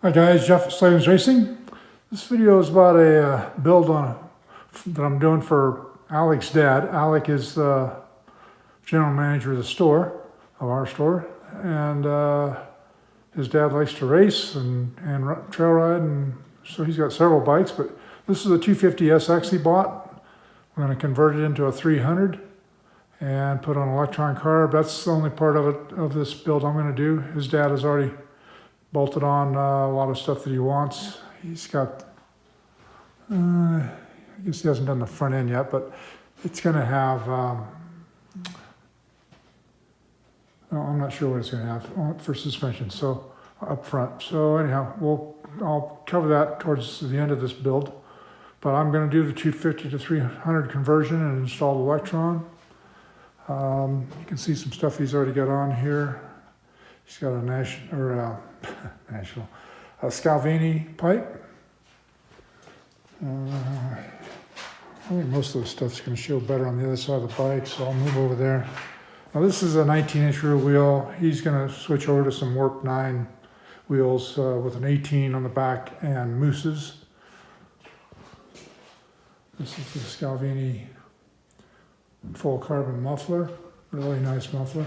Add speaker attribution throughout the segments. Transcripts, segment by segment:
Speaker 1: Hi guys, Jeff at Slavens Racing. This video is about a build that I'm doing for Alec's dad. Alec is the general manager of the store, of our store, and his dad likes to race and trail ride, and so he's got several bikes, but this is a 250SX he bought. We're going to convert it into a 300 and put on an electron carb. That's the only part of this build I'm going to do. His dad has already bolted on a lot of stuff that he wants. He's got, I guess he hasn't done the front end yet, but it's going to have, I'm not sure what it's going to have for suspension, so up front. So anyhow, I'll cover that towards the end of this build, but I'm going to do the 250 to 300 conversion and install the electron. You can see some stuff he's already got on here. He's got a Slavens pipe. I think most of the stuff's going to show better on the other side of the bike, so I'll move over there. Now this is a 19-inch rear wheel. He's going to switch over to some Warp 9 wheels with an 18 on the back and mooses. This is the Slavens full carbon muffler. Really nice muffler.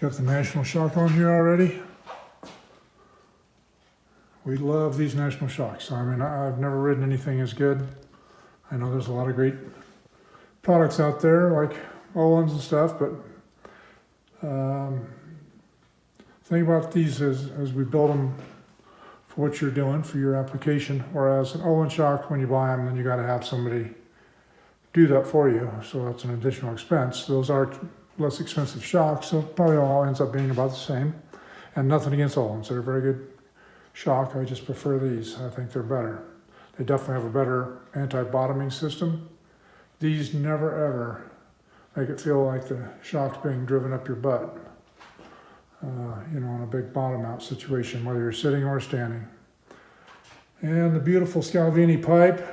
Speaker 1: Got the National Shock on here already. We love these National Shocks. I mean, I've never ridden anything as good. I know there's a lot of great products out there like Olin's and stuff, but the thing about these is as we build them for what you're doing, for your application, whereas an Olin shock, when you buy them, then you got to have somebody do that for you, so that's an additional expense. Those are less expensive shocks, so probably all ends up being about the same. And nothing against Olins, they're a very good shock. I just prefer these. I think they're better. They definitely have a better anti-bottoming system. These never ever make it feel like the shock's being driven up your butt. You know, in a big bottom out situation, whether you're sitting or standing. And the beautiful Slavens pipe.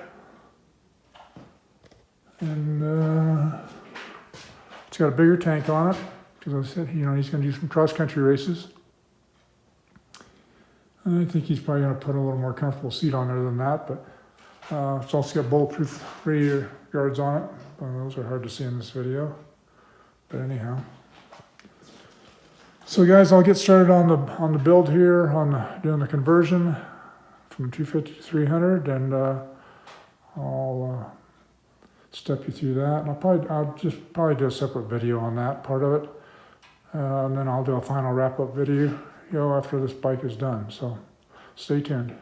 Speaker 1: And it's got a bigger tank on it, because I said, you know, he's going to do some cross-country races. And I think he's probably going to put a little more comfortable seat on there than that, but it's also got bulletproof radiator guards on it. Those are hard to see in this video, but anyhow. So guys, I'll get started on the build here, on doing the conversion from 250 to 300, and I'll step you through that. And I'll just probably do a separate video on that part of it, and then I'll do a final wrap-up video after this bike is done. So stay tuned.